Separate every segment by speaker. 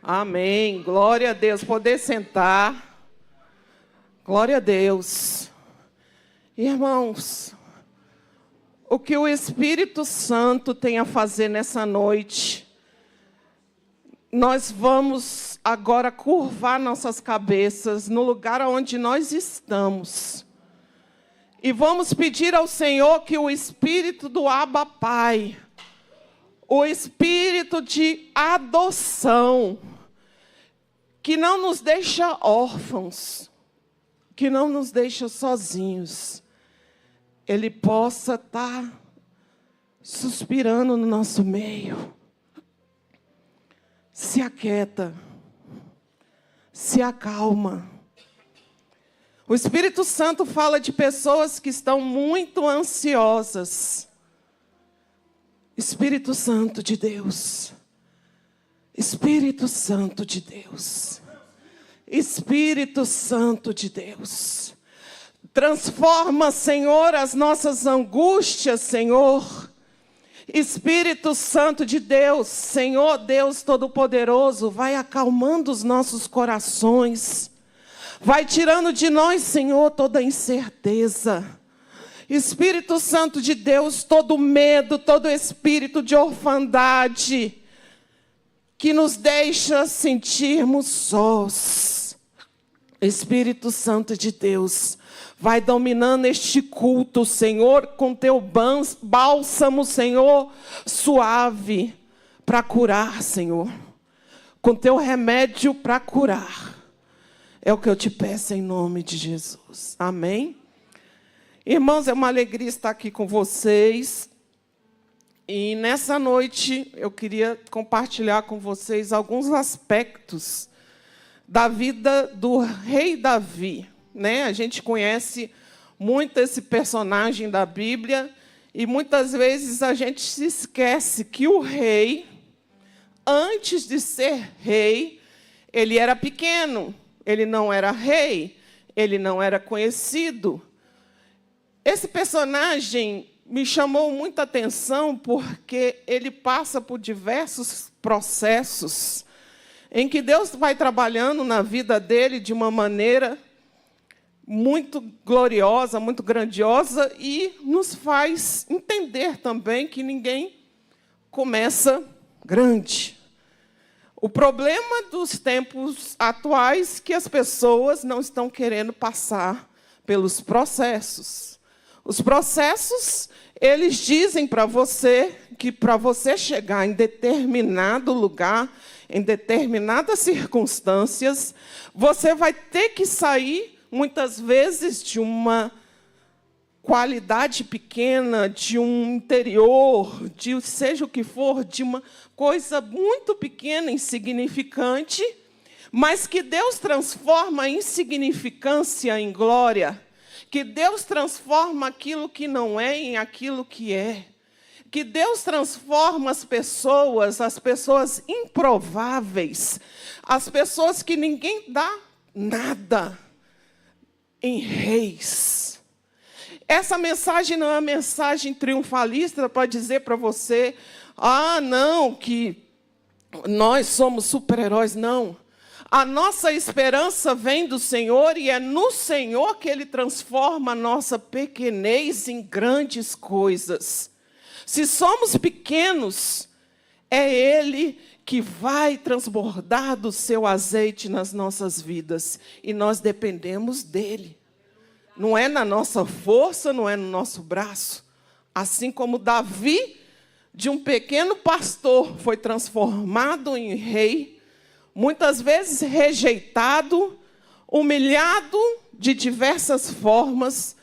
Speaker 1: Amém. Glória a Deus. Poder sentar. Glória a Deus. Irmãos, o que o Espírito Santo tem a fazer nessa noite, nós vamos agora curvar nossas cabeças no lugar onde nós estamos. E vamos pedir ao Senhor que o Espírito do Abba Pai, o Espírito de adoção, que não nos deixa órfãos, que não nos deixa sozinhos, Ele possa estar suspirando no nosso meio. Se aquieta, se acalma. O Espírito Santo fala de pessoas que estão muito ansiosas. Espírito Santo de Deus. Espírito Santo de Deus. Espírito Santo de Deus. Transforma, Senhor, as nossas angústias, Senhor. Espírito Santo de Deus, Senhor Deus Todo-Poderoso, vai acalmando os nossos corações. Vai tirando de nós, Senhor, toda incerteza. Espírito Santo de Deus, todo medo, todo espírito de orfandade, que nos deixa sentirmos sós. Espírito Santo de Deus, vai dominando este culto, Senhor, com teu bálsamo, Senhor, suave, para curar, Senhor. Com teu remédio para curar. É o que eu te peço em nome de Jesus. Amém? Irmãos, é uma alegria estar aqui com vocês. E nessa noite eu queria compartilhar com vocês alguns aspectos da vida do rei Davi. Né? A gente conhece muito esse personagem da Bíblia e muitas vezes a gente se esquece que o rei, antes de ser rei, ele era pequeno. Ele não era rei, ele não era conhecido. Esse personagem me chamou muita atenção porque ele passa por diversos processos em que Deus vai trabalhando na vida dele de uma maneira muito gloriosa, muito grandiosa e nos faz entender também que ninguém começa grande. O problema dos tempos atuais é que as pessoas não estão querendo passar pelos processos. Os processos, eles dizem para você que para você chegar em determinado lugar, em determinadas circunstâncias, você vai ter que sair, muitas vezes, de uma qualidade pequena, de um interior, de seja o que for, de uma coisa muito pequena, insignificante, mas que Deus transforma a insignificância em glória, que Deus transforma aquilo que não é em aquilo que é, que Deus transforma as pessoas improváveis, as pessoas que ninguém dá nada, em reis. Essa mensagem não é uma mensagem triunfalista para dizer para você, não, que nós somos super-heróis, não. A nossa esperança vem do Senhor e é no Senhor que Ele transforma a nossa pequenez em grandes coisas. Se somos pequenos, é Ele que vai transbordar do seu azeite nas nossas vidas. E nós dependemos dEle. Não é na nossa força, não é no nosso braço. Assim como Davi, de um pequeno pastor, foi transformado em rei, muitas vezes rejeitado, humilhado de diversas formas,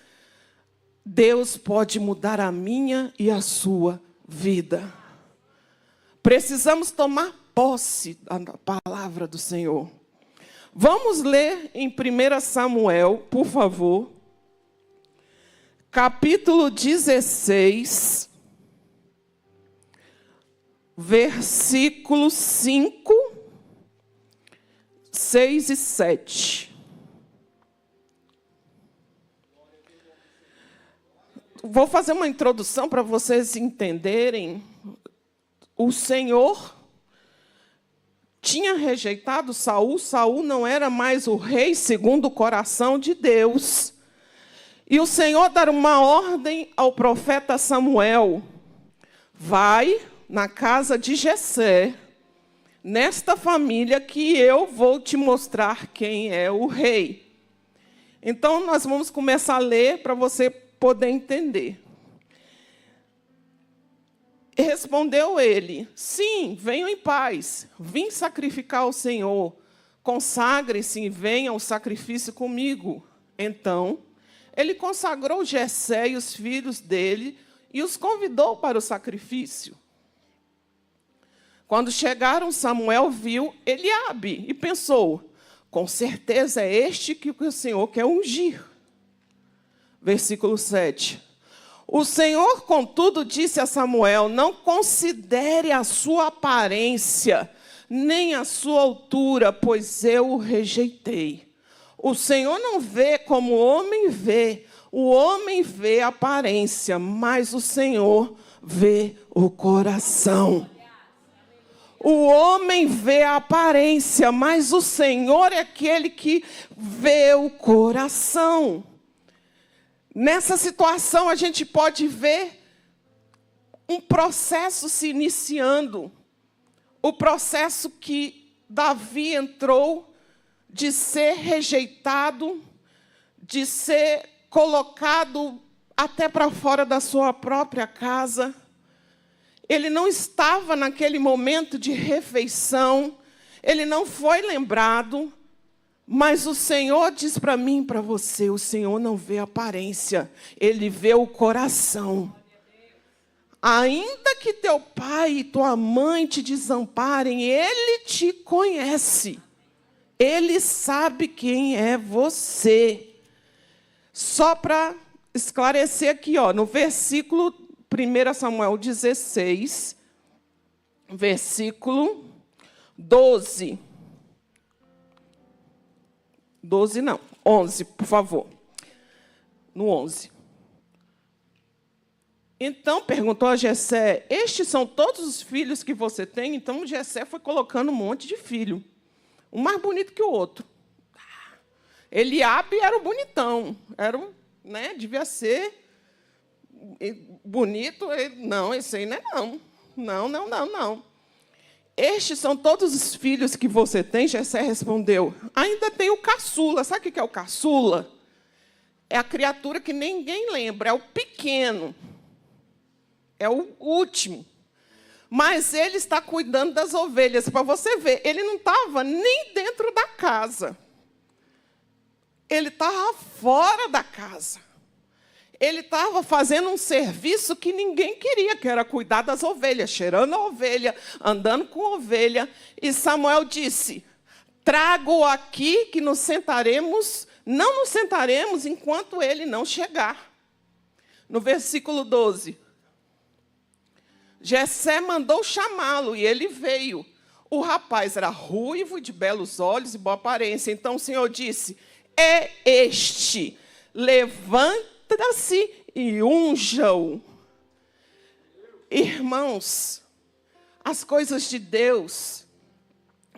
Speaker 1: Deus pode mudar a minha e a sua vida. Precisamos tomar posse da palavra do Senhor. Vamos ler em 1 Samuel, por favor. Capítulo 16, versículos 5, 6 e 7. Vou fazer uma introdução para vocês entenderem. O Senhor tinha rejeitado Saul. Saul não era mais o rei segundo o coração de Deus. E o Senhor dar uma ordem ao profeta Samuel: vai na casa de Jessé, nesta família, que eu vou te mostrar quem é o rei. Então, nós vamos começar a ler para você poder entender. E respondeu ele: sim, venham em paz, vim sacrificar ao Senhor, consagre-se e venha ao sacrifício comigo. Então, ele consagrou Jessé e os filhos dele e os convidou para o sacrifício. Quando chegaram, Samuel viu Eliabe e pensou: com certeza é este que o Senhor quer ungir. Versículo 7. O Senhor, contudo, disse a Samuel: não considere a sua aparência, nem a sua altura, pois eu o rejeitei. O Senhor não vê como o homem vê a aparência, mas o Senhor vê o coração. O homem vê a aparência, mas o Senhor é aquele que vê o coração. Nessa situação, a gente pode ver um processo se iniciando. O processo que Davi entrou de ser rejeitado, de ser colocado até para fora da sua própria casa. Ele não estava naquele momento de refeição, ele não foi lembrado, mas o Senhor diz para mim e para você: o Senhor não vê a aparência, ele vê o coração. Ainda que teu pai e tua mãe te desamparem, ele te conhece. Ele sabe quem é você. Só para esclarecer aqui, no versículo 1 Samuel 16, versículo 12. 12 não, 11, por favor. No 11. Então perguntou a Jessé: estes são todos os filhos que você tem? Então Jessé foi colocando um monte de filho, um mais bonito que o outro. Eliabe era o bonitão, devia ser bonito. Não, esse aí não é não. Estes são todos os filhos que você tem? Jessé respondeu: ainda tem o caçula. Sabe o que é o caçula? É a criatura que ninguém lembra, é o pequeno, é o último. Mas ele está cuidando das ovelhas. Para você ver, ele não estava nem dentro da casa. Ele estava fora da casa. Ele estava fazendo um serviço que ninguém queria, que era cuidar das ovelhas, cheirando a ovelha, andando com a ovelha. E Samuel disse: trago-o aqui que não nos sentaremos enquanto ele não chegar. No versículo 12. Jessé mandou chamá-lo e ele veio. O rapaz era ruivo, de belos olhos e boa aparência. Então o Senhor disse: é este, levanta-se e unja-o. Irmãos, as coisas de Deus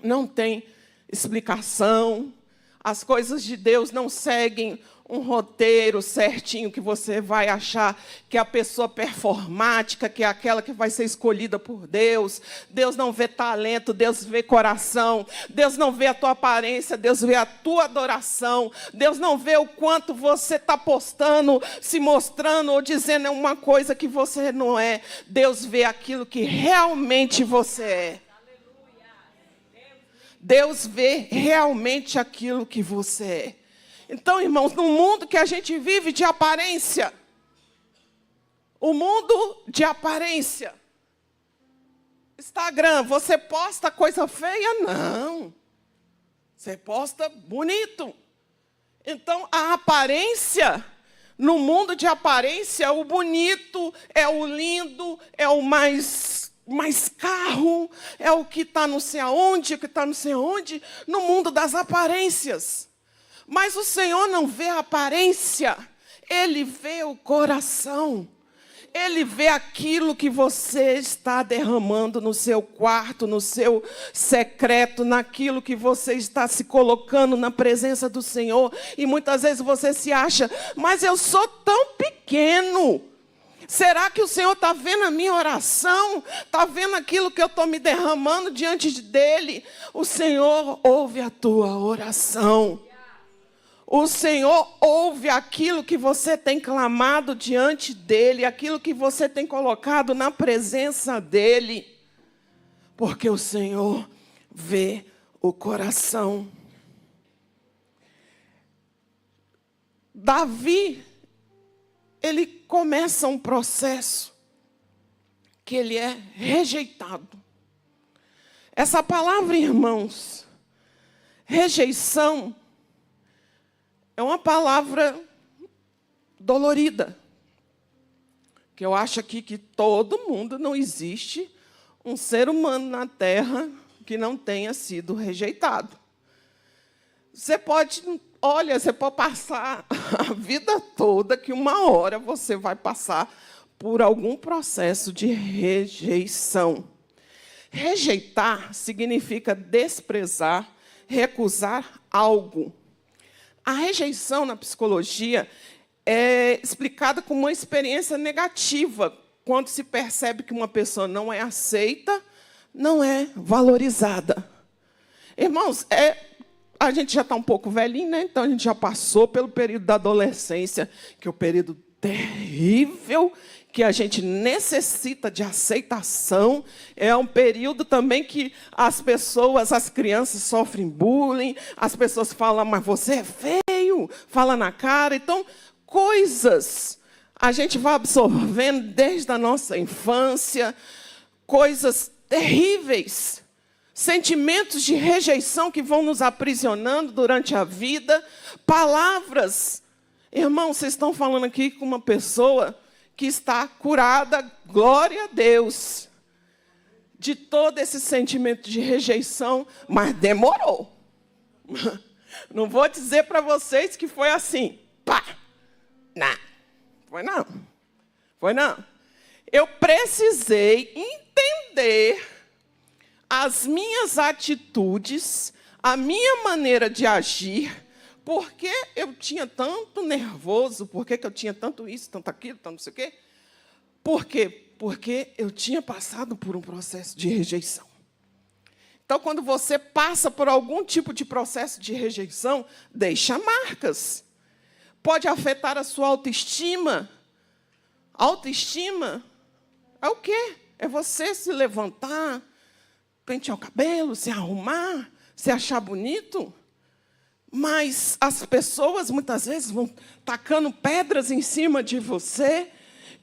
Speaker 1: não têm explicação. As coisas de Deus não seguem um roteiro certinho que você vai achar que é a pessoa performática, que é aquela que vai ser escolhida por Deus. Deus não vê talento, Deus vê coração. Deus não vê a tua aparência, Deus vê a tua adoração. Deus não vê o quanto você está postando, se mostrando ou dizendo uma coisa que você não é. Deus vê aquilo que realmente você é. Deus vê realmente aquilo que você é. Então, irmãos, no mundo que a gente vive de aparência, o mundo de aparência, Instagram, você posta coisa feia? Não. Você posta bonito. Então, a aparência, no mundo de aparência, o bonito é o lindo, é o mais carro, é o que está não sei aonde, no mundo das aparências. Mas o Senhor não vê a aparência, Ele vê o coração. Ele vê aquilo que você está derramando no seu quarto, no seu secreto, naquilo que você está se colocando na presença do Senhor. E muitas vezes você se acha, mas eu sou tão pequeno. Será que o Senhor está vendo a minha oração? Está vendo aquilo que eu estou me derramando diante dEle? O Senhor ouve a tua oração. O Senhor ouve aquilo que você tem clamado diante dEle, aquilo que você tem colocado na presença dEle. Porque o Senhor vê o coração. Davi, ele começa um processo que ele é rejeitado. Essa palavra, irmãos, rejeição, é uma palavra dolorida. Que eu acho aqui que todo mundo, não existe um ser humano na terra que não tenha sido rejeitado. Você pode passar a vida toda que uma hora você vai passar por algum processo de rejeição. Rejeitar significa desprezar, recusar algo. A rejeição na psicologia é explicada como uma experiência negativa, quando se percebe que uma pessoa não é aceita, não é valorizada. Irmãos, a gente já está um pouco velhinho, né? Então a gente já passou pelo período da adolescência, que é o período terrível, que a gente necessita de aceitação. É um período também que as crianças sofrem bullying, as pessoas falam, mas você é feio, fala na cara. Então, coisas a gente vai absorvendo desde a nossa infância, coisas terríveis, sentimentos de rejeição que vão nos aprisionando durante a vida, palavras. Irmão, vocês estão falando aqui com uma pessoa que está curada, glória a Deus, de todo esse sentimento de rejeição, mas demorou. Não vou dizer para vocês que foi assim, pá, não, foi não. Eu precisei entender as minhas atitudes, a minha maneira de agir. Por que eu tinha tanto nervoso? Por que eu tinha tanto isso, tanto aquilo, tanto não sei o quê? Por quê? Porque eu tinha passado por um processo de rejeição. Então, quando você passa por algum tipo de processo de rejeição, deixa marcas. Pode afetar a sua autoestima. Autoestima é o quê? É você se levantar, pentear o cabelo, se arrumar, se achar bonito. Mas as pessoas, muitas vezes, vão tacando pedras em cima de você,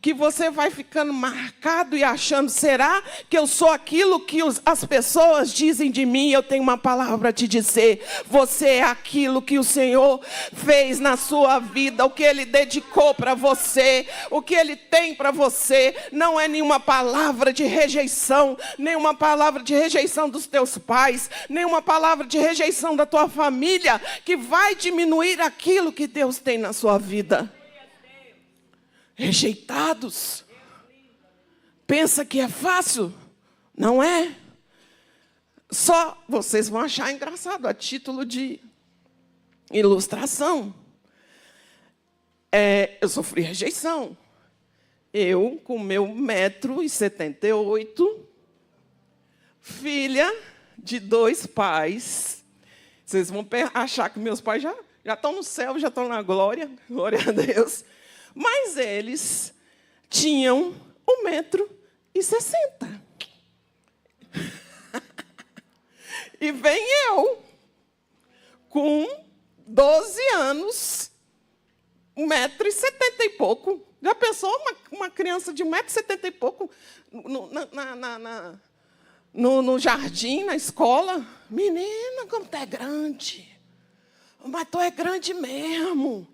Speaker 1: que você vai ficando marcado e achando, será que eu sou aquilo que as pessoas dizem de mim? Eu tenho uma palavra para te dizer. Você é aquilo que o Senhor fez na sua vida, o que Ele dedicou para você, o que Ele tem para você. Não é nenhuma palavra de rejeição, nenhuma palavra de rejeição dos teus pais, nenhuma palavra de rejeição da tua família, que vai diminuir aquilo que Deus tem na sua vida. Rejeitados. Pensa que é fácil? Não é. Só vocês vão achar engraçado, a título de ilustração. Eu sofri rejeição. Eu, com meu 1,78 m, filha de 2 pais. Vocês vão achar que meus pais já estão no céu, já estão na glória, glória a Deus. Mas eles tinham 1,60 m. E vem eu, com 12 anos, 1,70 m e pouco. Já pensou uma criança de 1,70 m e pouco no jardim, na escola? Menina, como tu é grande. Mas tu é grande mesmo.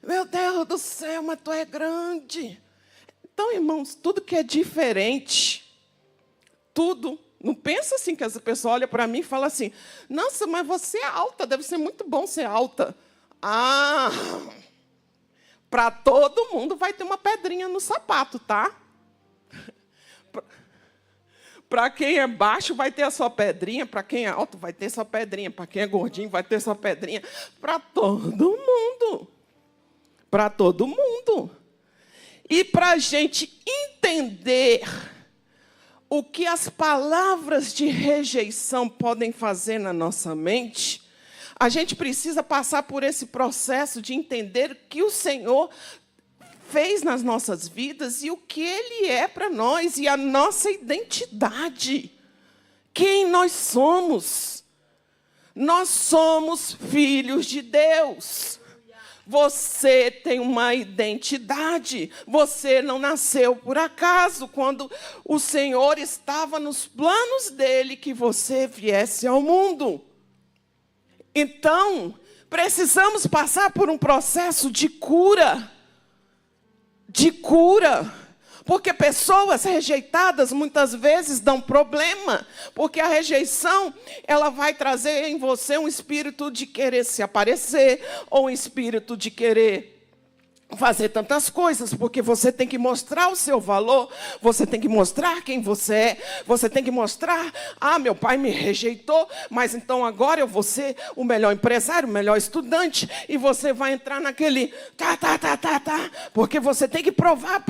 Speaker 1: Meu Deus do céu, mas tu é grande. Então, irmãos, tudo que é diferente, tudo, não pensa assim que essa pessoa olha para mim e fala assim, nossa, mas você é alta, deve ser muito bom ser alta. Para todo mundo vai ter uma pedrinha no sapato, tá? Para quem é baixo vai ter a sua pedrinha, para quem é alto vai ter sua pedrinha, para quem é gordinho vai ter sua pedrinha, para todo mundo. Para todo mundo. E para a gente entender o que as palavras de rejeição podem fazer na nossa mente, a gente precisa passar por esse processo de entender que o Senhor fez nas nossas vidas e o que Ele é para nós e a nossa identidade. Quem nós somos? Nós somos filhos de Deus. Você tem uma identidade. Você não nasceu por acaso. Quando o Senhor estava nos planos dele que você viesse ao mundo. Então, precisamos passar por um processo de cura. De cura. Porque pessoas rejeitadas muitas vezes dão problema. Porque a rejeição, ela vai trazer em você um espírito de querer se aparecer, ou um espírito de querer fazer tantas coisas, porque você tem que mostrar o seu valor, você tem que mostrar quem você é, você tem que mostrar, meu pai me rejeitou, mas então agora eu vou ser o melhor empresário, o melhor estudante, e você vai entrar naquele porque você tem que provar.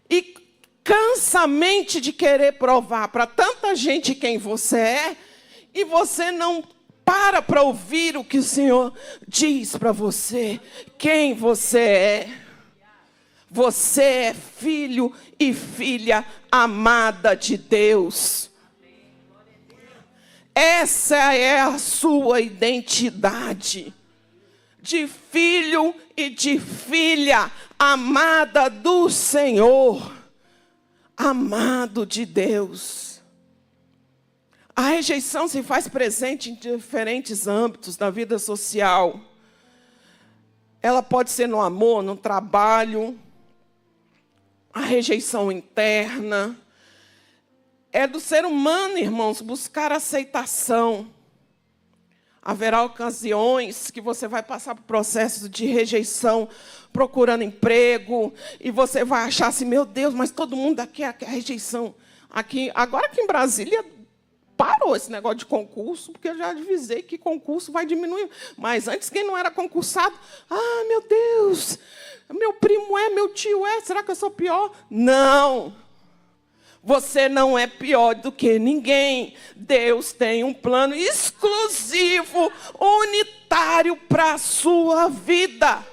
Speaker 1: E cansa a mente de querer provar para tanta gente quem você é, e você não para ouvir o que o Senhor diz para você, quem você é. Você é filho e filha amada de Deus. Essa é a sua identidade, de filho e de filha amada do Senhor, amado de Deus. A rejeição se faz presente em diferentes âmbitos da vida social. Ela pode ser no amor, no trabalho. A rejeição interna. É do ser humano, irmãos, buscar aceitação. Haverá ocasiões que você vai passar por processos de rejeição, procurando emprego, e você vai achar assim, meu Deus, mas todo mundo aqui é a rejeição. Agora aqui em Brasília, parou esse negócio de concurso, porque eu já avisei que concurso vai diminuir. Mas antes, quem não era concursado, meu Deus, meu primo é, meu tio é, será que eu sou pior? Não, você não é pior do que ninguém. Deus tem um plano exclusivo, unitário para a sua vida.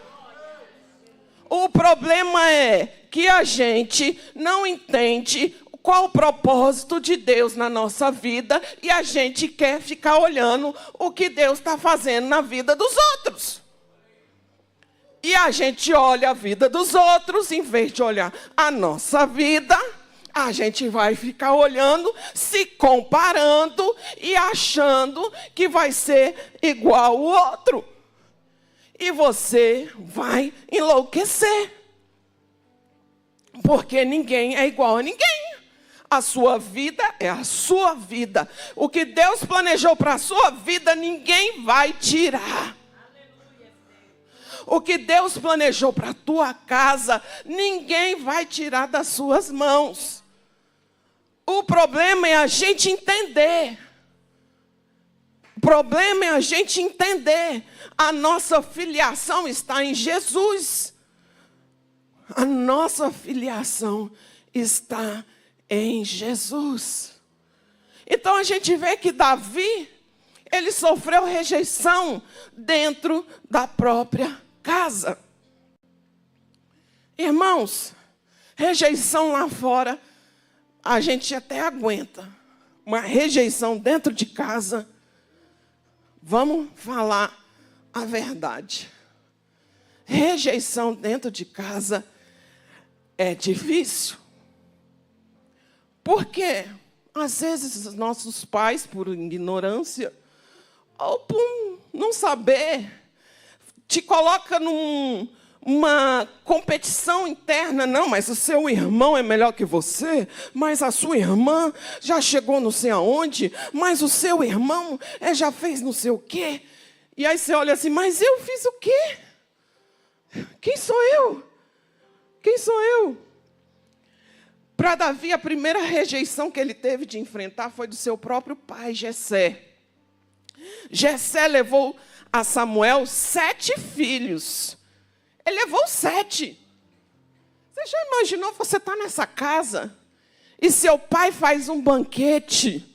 Speaker 1: O problema é que a gente não entende qual o propósito de Deus na nossa vida e a gente quer ficar olhando o que Deus está fazendo na vida dos outros. E a gente olha a vida dos outros, em vez de olhar a nossa vida, a gente vai ficar olhando, se comparando e achando que vai ser igual o outro. E você vai enlouquecer. Porque ninguém é igual a ninguém. A sua vida é a sua vida. O que Deus planejou para a sua vida, ninguém vai tirar. O que Deus planejou para a tua casa, ninguém vai tirar das suas mãos. O problema é a gente entender. O problema é a gente entender. A nossa filiação está em Jesus. A nossa filiação está em Jesus. Então a gente vê que Davi, ele sofreu rejeição dentro da própria casa. Irmãos, rejeição lá fora, a gente até aguenta. Uma rejeição dentro de casa, vamos falar a verdade. Rejeição dentro de casa é difícil. Porque, às vezes, os nossos pais, por ignorância, ou por não saber, te coloca numa competição interna. Não, mas o seu irmão é melhor que você, mas a sua irmã já chegou não sei aonde, mas o seu irmão já fez não sei o quê. E aí você olha assim, mas eu fiz o quê? Quem sou eu? Quem sou eu? Para Davi, a primeira rejeição que ele teve de enfrentar foi do seu próprio pai, Jessé. Jessé levou a Samuel 7 filhos. Ele levou 7. Você já imaginou você estar nessa casa e seu pai faz um banquete?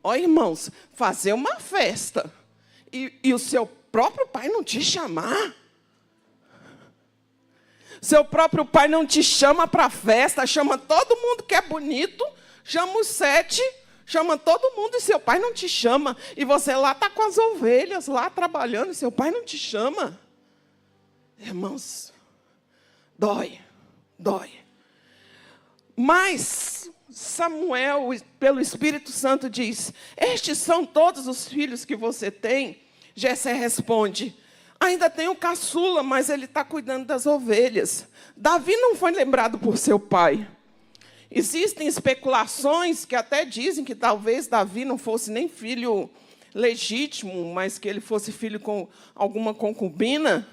Speaker 1: Ó, irmãos, fazer uma festa e o seu próprio pai não te chamar? Seu próprio pai não te chama para a festa, chama todo mundo que é bonito, chama os 7, chama todo mundo e seu pai não te chama. E você lá está com as ovelhas, lá trabalhando, e seu pai não te chama. Irmãos, dói. Mas Samuel, pelo Espírito Santo, diz: estes são todos os filhos que você tem? Jessé responde: ainda tem o caçula, mas ele está cuidando das ovelhas. Davi não foi lembrado por seu pai. Existem especulações que até dizem que talvez Davi não fosse nem filho legítimo, mas que ele fosse filho com alguma concubina.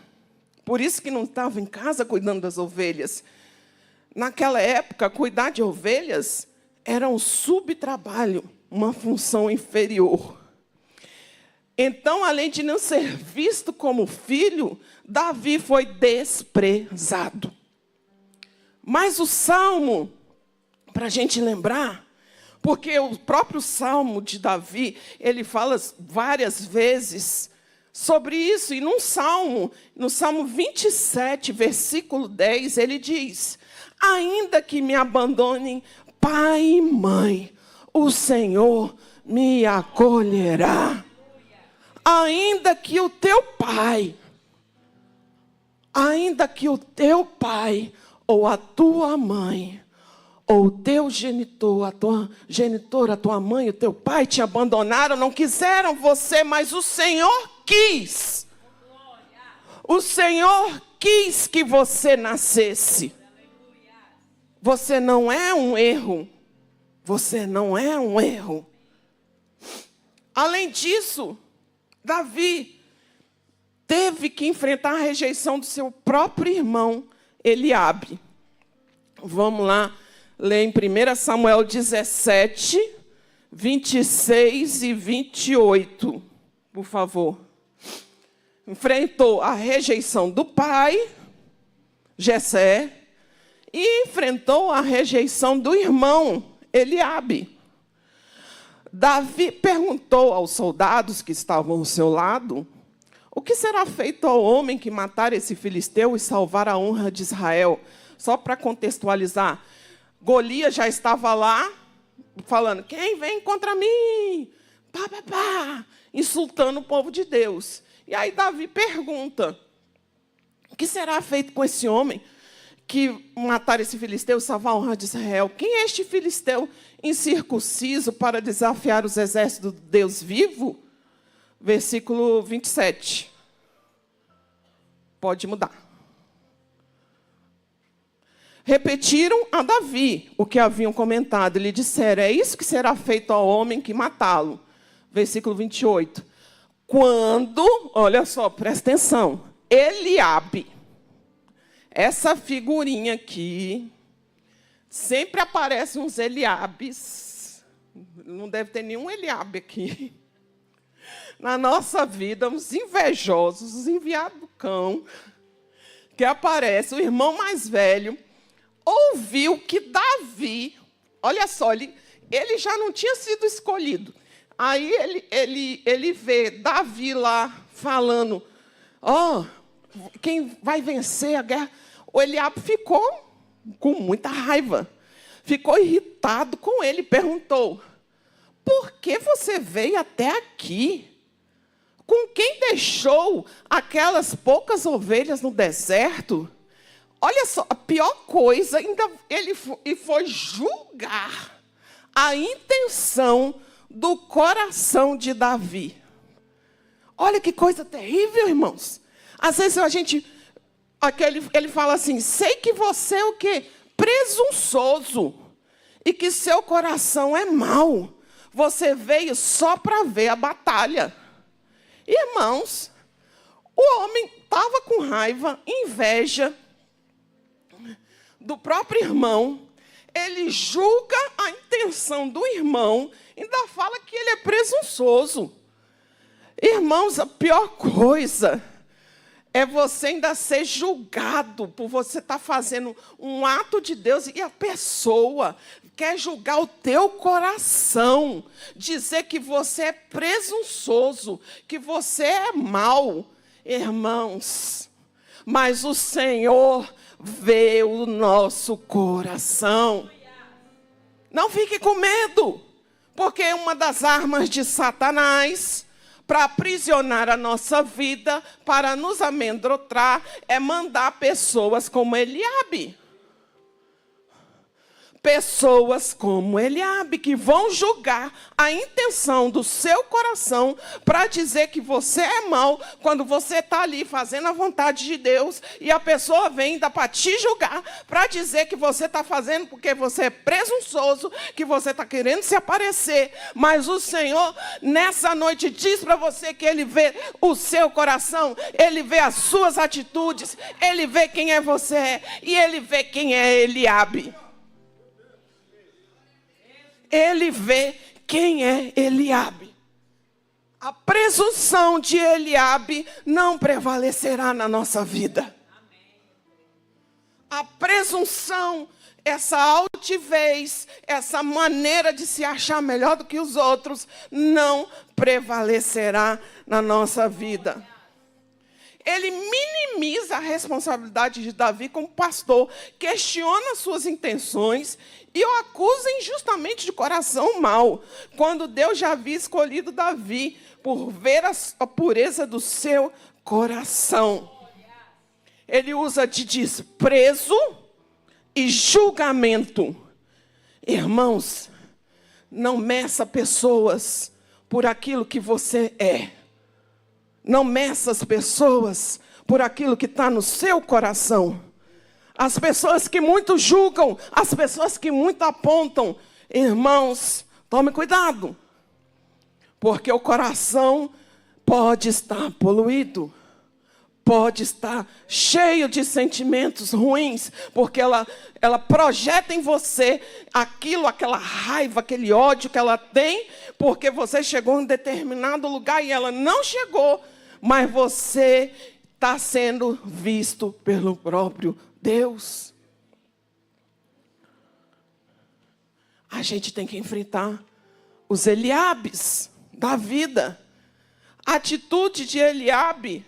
Speaker 1: Por isso que não estava em casa cuidando das ovelhas. Naquela época, cuidar de ovelhas era um subtrabalho, uma função inferior. Então, além de não ser visto como filho, Davi foi desprezado. Mas o Salmo, para a gente lembrar, porque o próprio Salmo de Davi, ele fala várias vezes sobre isso. E no Salmo 27, versículo 10, ele diz: ainda que me abandonem pai e mãe, o Senhor me acolherá. Ainda que o teu pai, ou a tua mãe, ou o teu genitor, a tua genitora, a tua mãe, o teu pai te abandonaram, não quiseram você, mas o Senhor quis. O Senhor quis que você nascesse. Você não é um erro. Você não é um erro. Além disso, Davi teve que enfrentar a rejeição do seu próprio irmão, Eliabe. Vamos lá, ler em 1 Samuel 17, 26 e 28, por favor. Enfrentou a rejeição do pai, Jessé, e enfrentou a rejeição do irmão, Eliabe. Davi perguntou aos soldados que estavam ao seu lado: o que será feito ao homem que matar esse filisteu e salvar a honra de Israel? Só para contextualizar, Golias já estava lá, falando: quem vem contra mim? Pá, pá, pá, insultando o povo de Deus. E aí Davi pergunta: o que será feito com esse homem que matar esse filisteu e salvar a honra de Israel? Quem é este filisteu incircunciso para desafiar os exércitos do Deus vivo? Versículo 27. Pode mudar. Repetiram a Davi o que haviam comentado. E lhe disseram: é isso que será feito ao homem que matá-lo. Versículo 28. Quando, olha só, presta atenção, Eliabe, essa figurinha aqui, sempre aparecem uns Eliabes. Não deve ter nenhum Eliabe aqui. Na nossa vida, uns invejosos, os enviados do cão, que aparece, o irmão mais velho, ouviu que Davi, olha só, ele já não tinha sido escolhido. Aí ele vê Davi lá falando: ó, quem vai vencer a guerra? O Eliabe ficou com muita raiva, ficou irritado com ele, perguntou: por que você veio até aqui? Com quem deixou aquelas poucas ovelhas no deserto? Olha só, a pior coisa, ainda ele foi julgar a intenção do coração de Davi. Olha que coisa terrível, irmãos. Às vezes ele fala assim: sei que você é o quê? Presunçoso. E que seu coração é mau. Você veio só para ver a batalha. Irmãos, O homem estava com raiva, inveja do próprio irmão. Ele julga a intenção do irmão e ainda fala que ele é presunçoso. Irmãos, a pior coisa é você ainda ser julgado por você estar fazendo um ato de Deus e a pessoa quer julgar o teu coração, dizer que você é presunçoso, que você é mau. Irmãos, mas o Senhor vê o nosso coração. Não fique com medo, porque uma das armas de Satanás para aprisionar a nossa vida, para nos amedrontar, é mandar pessoas como Eliabe. Pessoas como Eliabe, que vão julgar a intenção do seu coração para dizer que você é mau, quando você está ali fazendo a vontade de Deus, e a pessoa vem ainda para te julgar, para dizer que você está fazendo porque você é presunçoso, que você está querendo se aparecer. Mas o Senhor, nessa noite, diz para você que Ele vê o seu coração, Ele vê as suas atitudes, Ele vê quem é você, e Ele vê quem é Eliabe. Ele vê quem é Eliabe. A presunção de Eliabe não prevalecerá na nossa vida. A presunção, essa altivez, essa maneira de se achar melhor do que os outros, não prevalecerá na nossa vida. Ele minimiza a responsabilidade de Davi como pastor, questiona suas intenções e o acusa injustamente de coração mau, quando Deus já havia escolhido Davi por ver a pureza do seu coração. Ele usa de desprezo e julgamento. Irmãos, não meça pessoas por aquilo que você é. Não meça as pessoas por aquilo que está no seu coração. As pessoas que muito julgam, as pessoas que muito apontam. Irmãos, tome cuidado. Porque o coração pode estar poluído. Pode estar cheio de sentimentos ruins. Porque ela projeta em você aquilo, aquela raiva, aquele ódio que ela tem. Porque você chegou em determinado lugar e ela não chegou. Mas você está sendo visto pelo próprio Deus. A gente tem que enfrentar os Eliabes da vida. A atitude de Eliabe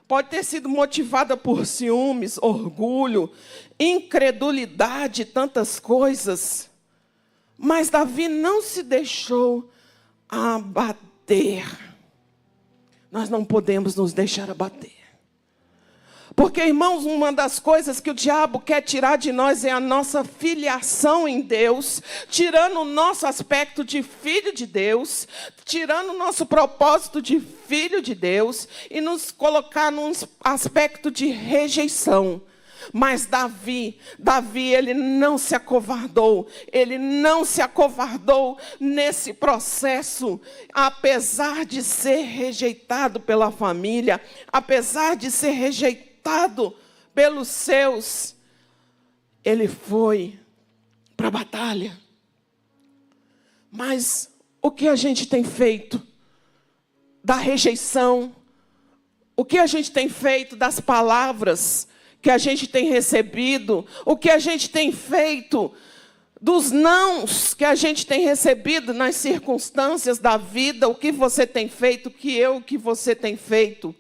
Speaker 1: pode ter sido motivada por ciúmes, orgulho, incredulidade, tantas coisas. Mas Davi não se deixou abater. Nós não podemos nos deixar abater. Porque, irmãos, uma das coisas que o diabo quer tirar de nós é a nossa filiação em Deus, tirando o nosso aspecto de filho de Deus, tirando o nosso propósito de filho de Deus e nos colocar num aspecto de rejeição. Mas Davi, ele não se acovardou. Ele não se acovardou nesse processo. Apesar de ser rejeitado pela família, apesar de ser rejeitado pelos seus, ele foi para a batalha. Mas o que a gente tem feito da rejeição? O que a gente tem feito das palavras que a gente tem recebido? O que a gente tem feito dos nãos que a gente tem recebido nas circunstâncias da vida? O que você tem feito, o que você tem feito?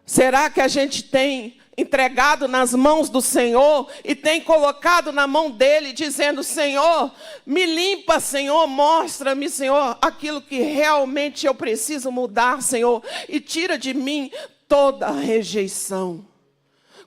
Speaker 1: Será que a gente tem entregado nas mãos do Senhor e tem colocado na mão dele, dizendo: Senhor, me limpa, Senhor, mostra-me, Senhor, aquilo que realmente eu preciso mudar, Senhor, e tira de mim toda a rejeição.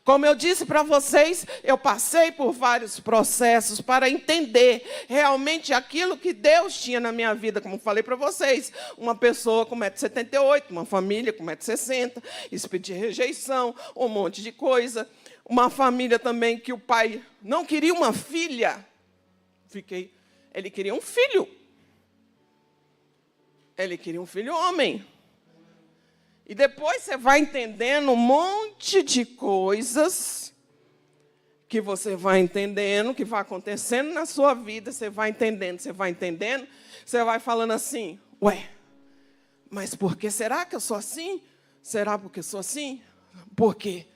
Speaker 1: Como eu disse para vocês, eu passei por vários processos para entender realmente aquilo que Deus tinha na minha vida. Como falei para vocês, uma pessoa com 1,78 m, uma família com 1,60 m, espírito de rejeição, um monte de coisa. Uma família também que o pai não queria uma filha. Ele queria um filho. Ele queria um filho homem. E depois você vai entendendo um monte de coisas que você vai entendendo, que vai acontecendo na sua vida, você vai entendendo, você vai falando assim, ué, mas por que será que eu sou assim? Será porque eu sou assim? Porque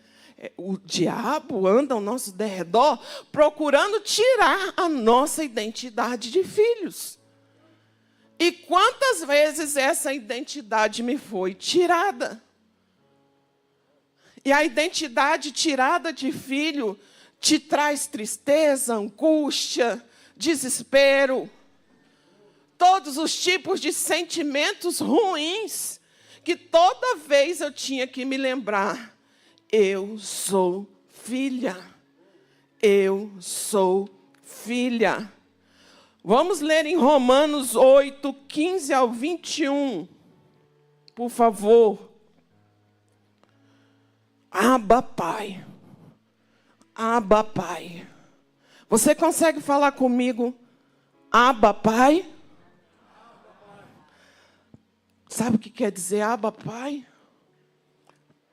Speaker 1: o diabo anda ao nosso derredor procurando tirar a nossa identidade de filhos. E quantas vezes essa identidade me foi tirada? E a identidade tirada de filho te traz tristeza, angústia, desespero, todos os tipos de sentimentos ruins, que toda vez eu tinha que me lembrar, eu sou filha, eu sou filha. Vamos ler em Romanos 8, 15 ao 21, por favor. Abba, Pai. Abba, Pai. Você consegue falar comigo? Abba, Pai? Sabe o que quer dizer Abba, Pai?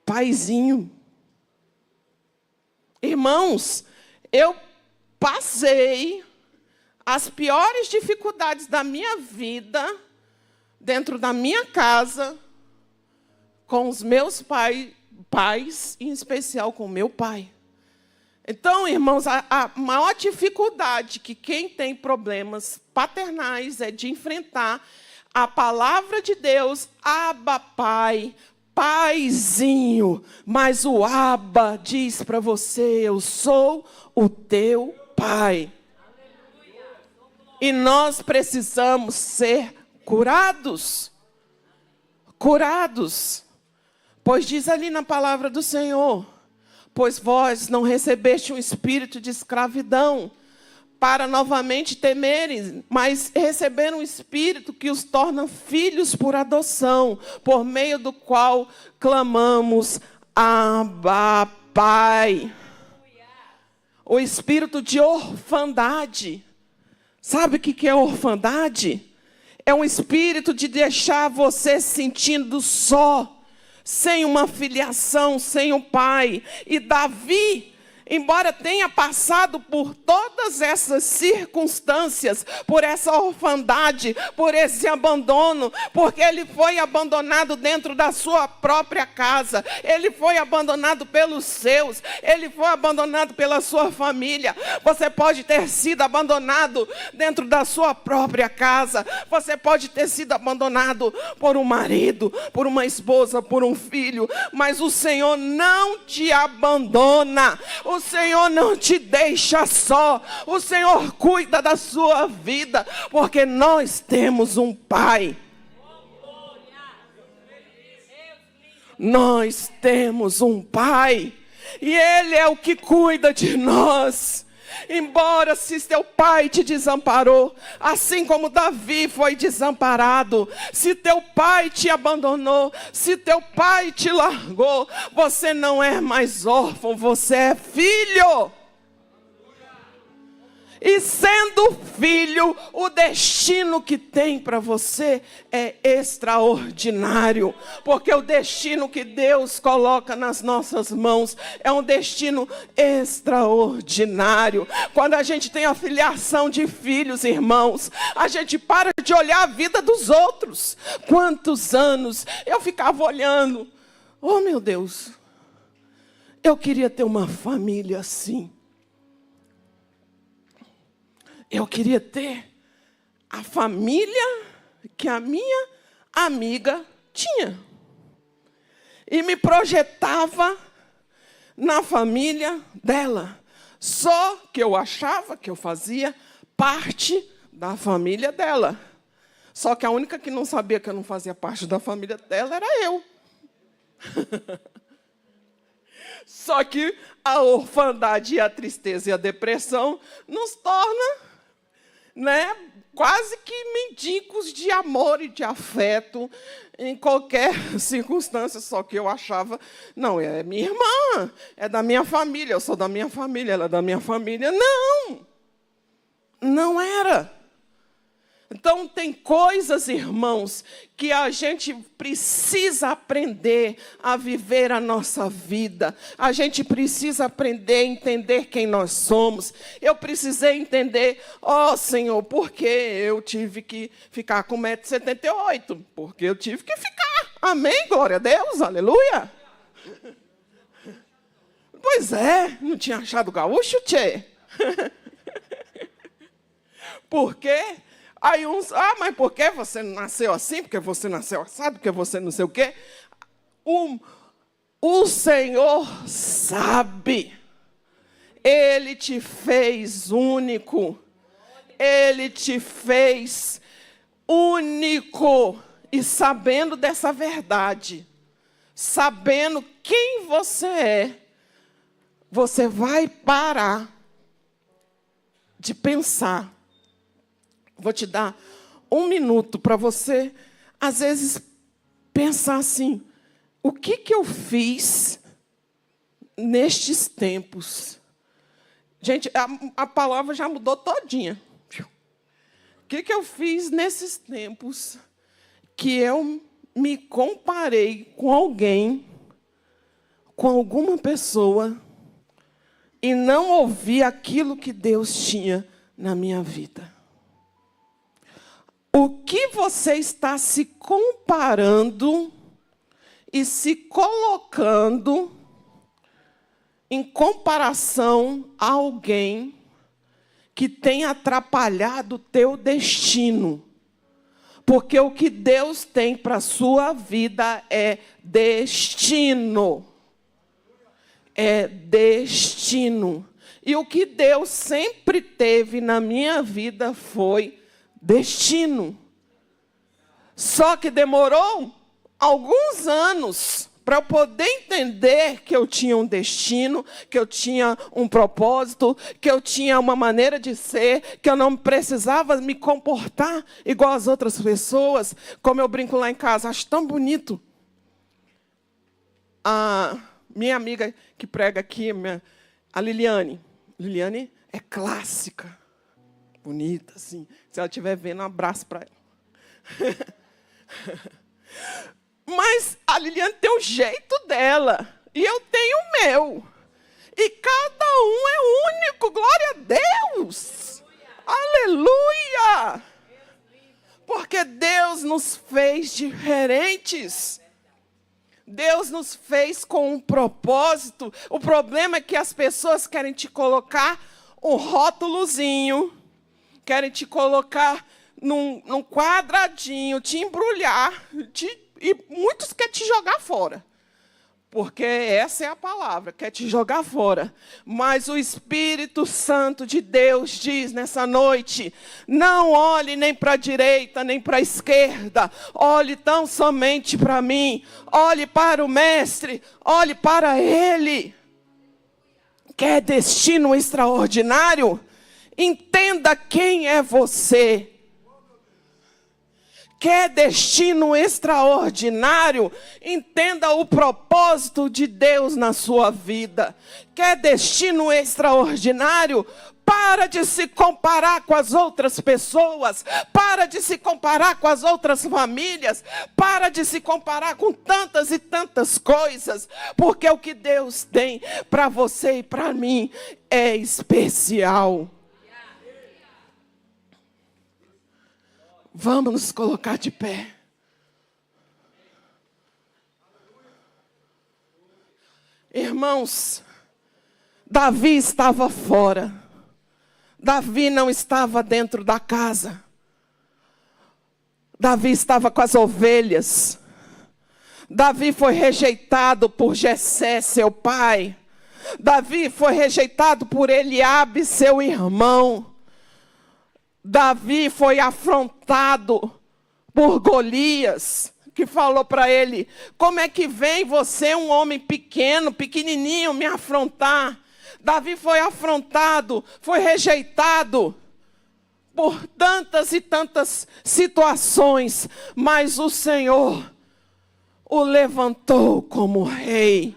Speaker 1: Paizinho. Irmãos, eu passei as piores dificuldades da minha vida dentro da minha casa com os meus pais, em especial com meu pai. Então, irmãos, a maior dificuldade que quem tem problemas paternais é de enfrentar a palavra de Deus, Abba, Pai, Paizinho. Mas o Abba diz para você, eu sou o teu Pai. E nós precisamos ser curados. Curados. Pois diz ali na palavra do Senhor, pois vós não recebeste um espírito de escravidão para novamente temerem, mas receberam um espírito que os torna filhos por adoção, por meio do qual clamamos, Abba, Pai. O espírito de orfandade. Sabe o que é orfandade? É um espírito de deixar você se sentindo só, sem uma filiação, sem um pai. E Davi, embora tenha passado por todas essas circunstâncias, por essa orfandade, por esse abandono, porque ele foi abandonado dentro da sua própria casa, ele foi abandonado pelos seus, ele foi abandonado pela sua família. Você pode ter sido abandonado dentro da sua própria casa, você pode ter sido abandonado por um marido, por uma esposa, por um filho, mas o Senhor não te abandona. O Senhor não te deixa só. O Senhor cuida da sua vida, porque nós temos um Pai. Nós temos um Pai, e Ele é o que cuida de nós. Embora se teu pai te desamparou, assim como Davi foi desamparado, se teu pai te abandonou, se teu pai te largou, você não é mais órfão, você é filho. E sendo filho, o destino que tem para você é extraordinário. Porque o destino que Deus coloca nas nossas mãos é um destino extraordinário. Quando a gente tem a filiação de filhos, irmãos, a gente para de olhar a vida dos outros. Quantos anos eu ficava olhando. Oh, meu Deus, eu queria ter uma família assim. Eu queria ter a família que a minha amiga tinha. E me projetava na família dela. Só que eu achava que eu fazia parte da família dela. Só que a única que não sabia que eu não fazia parte da família dela era eu. Só que a orfandade, e a tristeza e a depressão nos torna, quase que mendigos de amor e de afeto em qualquer circunstância. Só que eu achava, não, é minha irmã, é da minha família, eu sou da minha família, ela é da minha família. Não, não era. Então, tem coisas, irmãos, que a gente precisa aprender a viver a nossa vida. A gente precisa aprender a entender quem nós somos. Eu precisei entender, Senhor, por que eu tive que ficar com 1,78 m? Porque eu tive que ficar. Amém? Glória a Deus, aleluia. Pois é, não tinha achado gaúcho, tchê? Por quê? Aí uns, mas por que você nasceu assim? Porque você nasceu assado? Porque você não sei o quê? O Senhor sabe. Ele te fez único. Ele te fez único. E sabendo dessa verdade, sabendo quem você é, você vai parar de pensar. Vou te dar 1 minuto para você, às vezes, pensar assim: o que eu fiz nestes tempos? Gente, a palavra já mudou todinha. O que eu fiz nesses tempos que eu me comparei com alguém, com alguma pessoa, e não ouvi aquilo que Deus tinha na minha vida? O que você está se comparando e se colocando em comparação a alguém que tem atrapalhado o teu destino? Porque o que Deus tem para a sua vida é destino. É destino. E o que Deus sempre teve na minha vida foi destino. Só que demorou alguns anos para eu poder entender que eu tinha um destino, que eu tinha um propósito, que eu tinha uma maneira de ser, que eu não precisava me comportar igual as outras pessoas. Como eu brinco lá em casa, acho tão bonito. A minha amiga que prega aqui, a Liliane. Liliane é clássica. Bonita, assim. Se ela estiver vendo, um abraço para ela. Mas a Liliane tem o jeito dela. E eu tenho o meu. E cada um é único. Glória a Deus. Aleluia. Porque Deus nos fez diferentes. Deus nos fez com um propósito. O problema é que as pessoas querem te colocar um rótulozinho. Querem te colocar num quadradinho, te embrulhar, e muitos querem te jogar fora. Porque essa é a palavra, quer te jogar fora. Mas o Espírito Santo de Deus diz nessa noite: não olhe nem para a direita, nem para a esquerda. Olhe tão somente para mim. Olhe para o Mestre, olhe para Ele. Quer destino extraordinário? Entenda quem é você. Quer destino extraordinário? Entenda o propósito de Deus na sua vida. Quer destino extraordinário? Para de se comparar com as outras pessoas. Para de se comparar com as outras famílias. Para de se comparar com tantas e tantas coisas. Porque o que Deus tem para você e para mim é especial. Vamos nos colocar de pé. Irmãos, Davi estava fora. Davi não estava dentro da casa. Davi estava com as ovelhas. Davi foi rejeitado por Jessé, seu pai. Davi foi rejeitado por Eliabe, seu irmão. Davi foi afrontado por Golias, que falou para ele: como é que vem você, um homem pequeno, pequenininho, me afrontar? Davi foi afrontado, foi rejeitado por tantas e tantas situações, mas o Senhor o levantou como rei.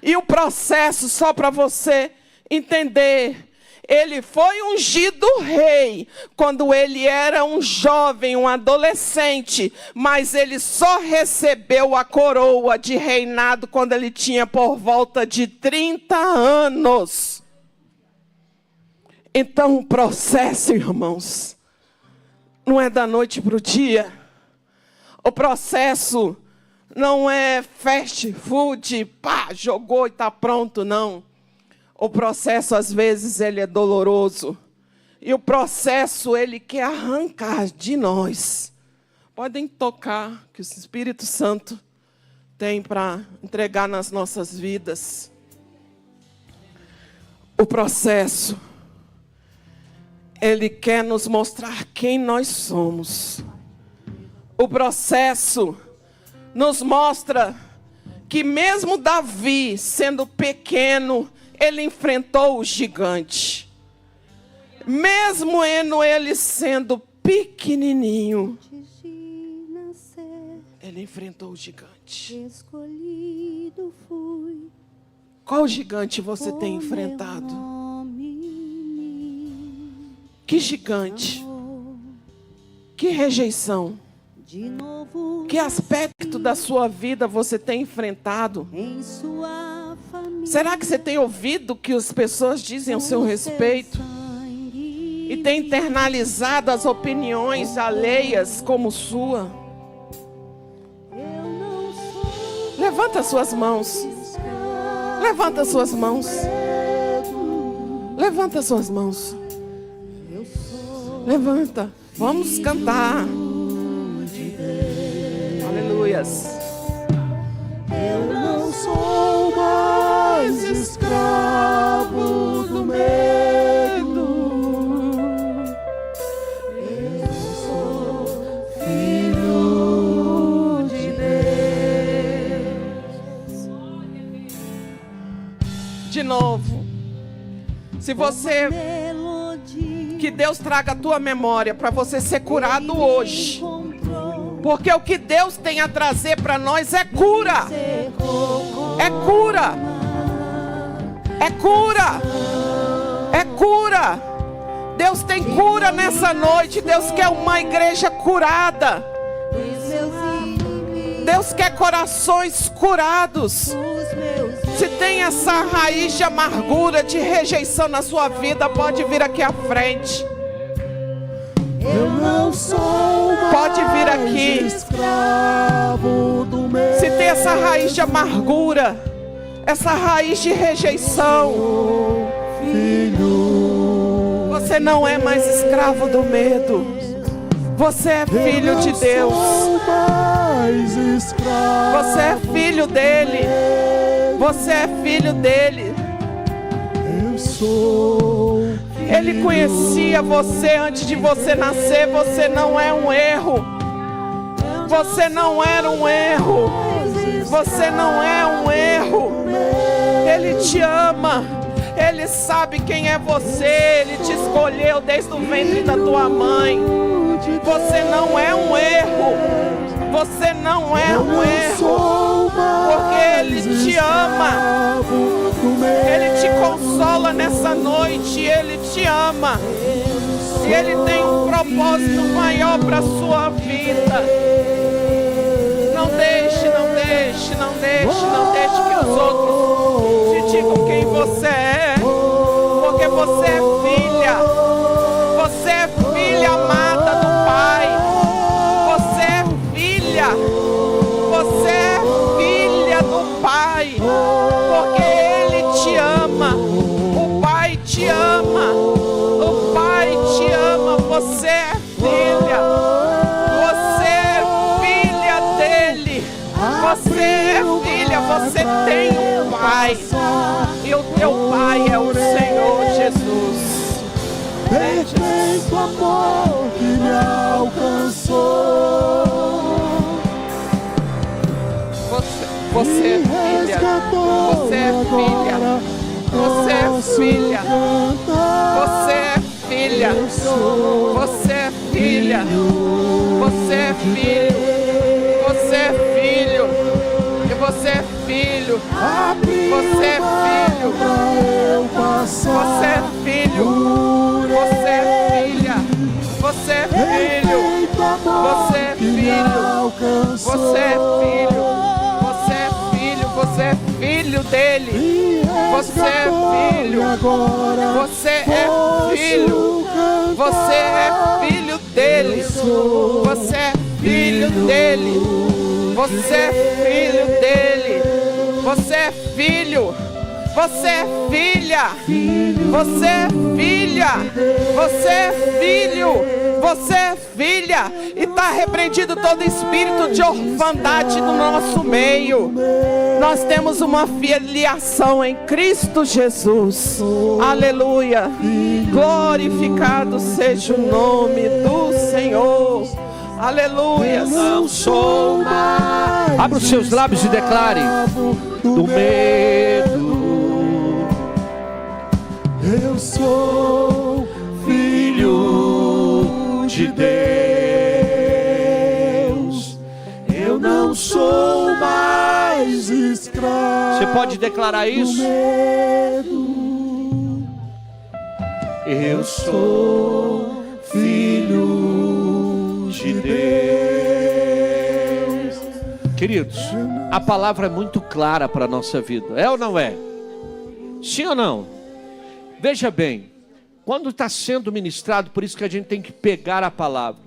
Speaker 1: E o processo, só para você entender, Ele foi ungido rei quando ele era um jovem, um adolescente, mas ele só recebeu a coroa de reinado quando ele tinha por volta de 30 anos. Então o processo, irmãos, não é da noite para o dia. O processo não é fast food, pá, jogou e está pronto, não. O processo, às vezes, ele é doloroso. E o processo, ele quer arrancar de nós. Podem tocar, que o Espírito Santo tem para entregar nas nossas vidas. O processo, ele quer nos mostrar quem nós somos. O processo nos mostra que mesmo Davi, sendo pequeno, ele enfrentou o gigante. Mesmo ele sendo pequenininho, ele enfrentou o gigante. Qual gigante você tem enfrentado? Que gigante? Que rejeição? Que aspecto da sua vida você tem enfrentado? Será que você tem ouvido o que as pessoas dizem ao seu respeito? E tem internalizado as opiniões alheias como sua? Levanta suas mãos. Levanta suas mãos. Levanta suas mãos. Levanta. Vamos cantar. Aleluias.
Speaker 2: Eu não sou mais escravo do medo. Eu sou filho de Deus.
Speaker 1: De novo. Se você... Que Deus traga a tua memória para você ser curado hoje. Porque o que Deus tem a trazer para nós é cura. É cura. É cura. É cura. Deus tem cura nessa noite. Deus quer uma igreja curada. Deus quer corações curados. Se tem essa raiz de amargura, de rejeição na sua vida, pode vir aqui à frente.
Speaker 2: Eu não sou mais
Speaker 1: pode vir aqui.
Speaker 2: Escravo do medo.
Speaker 1: Se tem essa raiz de amargura, essa raiz de rejeição,
Speaker 2: Filho,
Speaker 1: você não é mais escravo do medo. Você é filho de Deus. Você é filho dele. Você é filho dele.
Speaker 2: Eu sou.
Speaker 1: Ele conhecia você antes de você nascer. Você não é um erro. Você não era um erro. Você não é um erro. Ele te ama. Ele sabe quem é você. Ele te escolheu desde o ventre da tua mãe. Você não é um erro. Você não é um erro. Porque Ele te ama. Ele te consola nessa noite. Ele te ama. E Ele tem um propósito maior para a sua vida. Não deixe, não deixe, não deixe, não deixe que os outros te digam quem você é. Porque você é filha. Você é filha amada do Pai. Você é filha. Você é filha do Pai. Porque Ele te ama. O Pai te ama. O Pai te ama. Você é filha. Você é filha dele. Você é filha. Você tem um Pai. E o teu Pai é o Senhor Jesus.
Speaker 2: Perfeito amor que me alcançou.
Speaker 1: Você é filha. Você é filha. Você é filha. Você é filha. Você é filha. Você é filho. Você é filho. E você é filho. Você é filho. Você é filho. Você é filha. Você é filho. Você é filho. Você é filho. Você é filho. Você é filho dele. Você é filho. Você é filho. Você é filho dele. Você é filho dele. Você é filho dele. Você é filho. Você é filha. Você é filha. Você é filho. Você é filha. E está repreendido todo espírito de orfandade no nosso meio. Nós temos uma filiação em Cristo Jesus. Aleluia. Glorificado seja o nome do Senhor. Aleluia.
Speaker 3: Não sou mais. Abra os seus lábios e declare: do medo.
Speaker 2: Eu sou filho de Deus. Eu não sou mais escravo.
Speaker 3: Você pode declarar isso?
Speaker 2: Eu sou filho de Deus.
Speaker 3: Queridos, a palavra é muito clara para a nossa vida. É ou não é? Sim ou não? Veja bem, quando está sendo ministrado, por isso que a gente tem que pegar a palavra.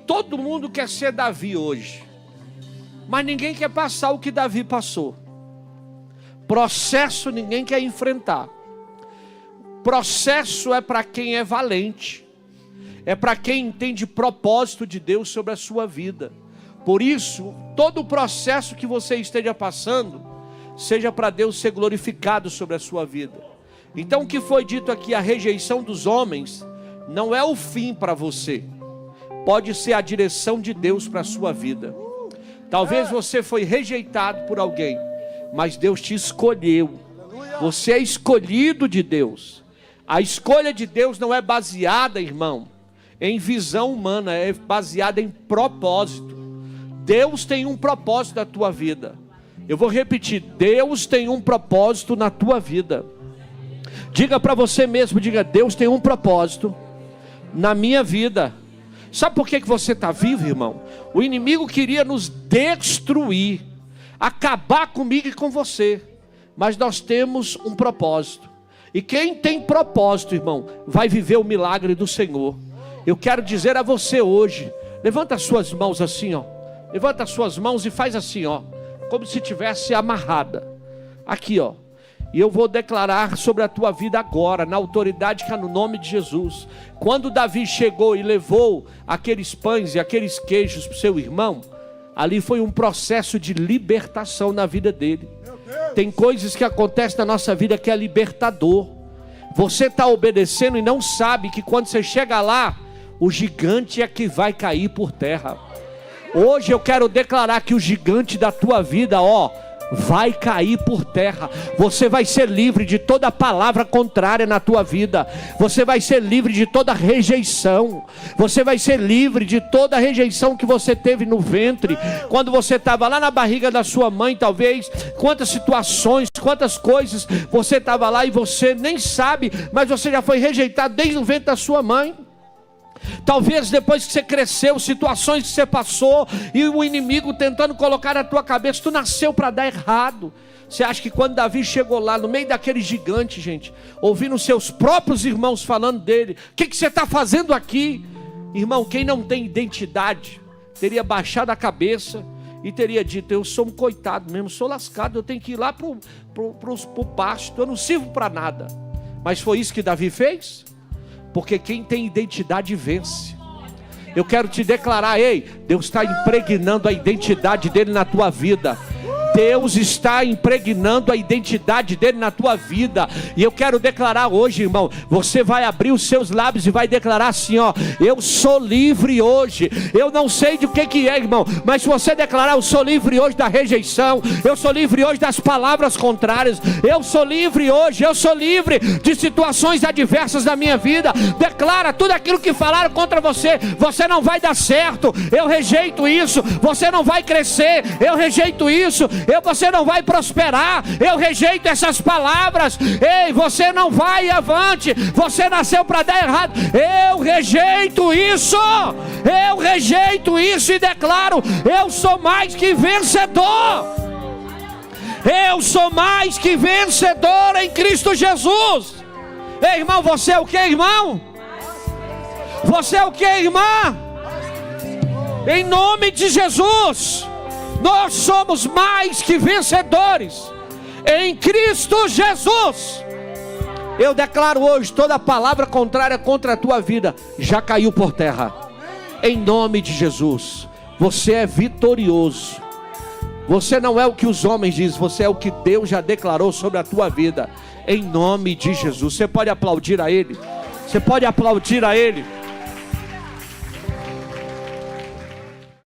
Speaker 3: Todo mundo quer ser Davi hoje, mas ninguém quer passar o que Davi passou. Processo ninguém quer enfrentar. Processo é para quem é valente, é para quem entende propósito de Deus sobre a sua vida. Por isso, todo o processo que você esteja passando, seja para Deus ser glorificado sobre a sua vida. Então o que foi dito aqui, a rejeição dos homens, não é o fim para você. Pode ser a direção de Deus para a sua vida. Talvez você foi rejeitado por alguém, mas Deus te escolheu. Você é escolhido de Deus. A escolha de Deus não é baseada, irmão, em visão humana, é baseada em propósito. Deus tem um propósito na tua vida. Eu vou repetir, Deus tem um propósito na tua vida. Diga para você mesmo, diga: Deus tem um propósito na minha vida. Sabe por que você está vivo, irmão? O inimigo queria nos destruir, acabar comigo e com você. Mas nós temos um propósito. E quem tem propósito, irmão, vai viver o milagre do Senhor. Eu quero dizer a você hoje, levanta as suas mãos assim, ó. Levanta as suas mãos e faz assim, ó, como se tivesse amarrada. Aqui, ó. E eu vou declarar sobre a tua vida agora, na autoridade que é no nome de Jesus. Quando Davi chegou e levou aqueles pães e aqueles queijos para o seu irmão, ali foi um processo de libertação na vida dele. Tem coisas que acontecem na nossa vida que é libertador. Você está obedecendo e não sabe que quando você chega lá, o gigante é que vai cair por terra. Hoje eu quero declarar que o gigante da tua vida, ó, vai cair por terra. Você vai ser livre de toda palavra contrária na tua vida. Você vai ser livre de toda rejeição. Você vai ser livre de toda rejeição que você teve no ventre, quando você estava lá na barriga da sua mãe, talvez. Quantas situações, quantas coisas você estava lá e você nem sabe, mas você já foi rejeitado desde o ventre da sua mãe. Talvez depois que você cresceu, situações que você passou, e o inimigo tentando colocar na tua cabeça, tu nasceu para dar errado. Você acha que quando Davi chegou lá, no meio daquele gigante, gente, ouvindo seus próprios irmãos falando dele, o que você está fazendo aqui? Irmão, quem não tem identidade, teria baixado a cabeça e teria dito: eu sou um coitado mesmo, sou lascado, eu tenho que ir lá pro pasto, eu não sirvo para nada. Mas foi isso que Davi fez? Porque quem tem identidade vence. Eu quero te declarar, ei, Deus está impregnando a identidade dele na tua vida. Deus está impregnando a identidade dele na tua vida. E eu quero declarar hoje, irmão, você vai abrir os seus lábios e vai declarar assim, ó: eu sou livre hoje. Eu não sei de que é, irmão, mas se você declarar: eu sou livre hoje da rejeição, eu sou livre hoje das palavras contrárias, eu sou livre hoje, eu sou livre de situações adversas na minha vida. Declara tudo aquilo que falaram contra você: você não vai dar certo, eu rejeito isso. Você não vai crescer, eu rejeito isso. você não vai prosperar, eu rejeito essas palavras, ei, você não vai avante, você nasceu para dar errado, eu rejeito isso e declaro, eu sou mais que vencedor, eu sou mais que vencedor em Cristo Jesus. Ei, irmão, você é o que, irmão? Você é o que, irmã? Em nome de Jesus, nós somos mais que vencedores em Cristo Jesus. Eu declaro hoje, toda palavra contrária contra a tua vida já caiu por terra. Em nome de Jesus, você é vitorioso. Você não é o que os homens dizem, você é o que Deus já declarou sobre a tua vida. Em nome de Jesus. Você pode aplaudir a Ele? Você pode aplaudir a Ele?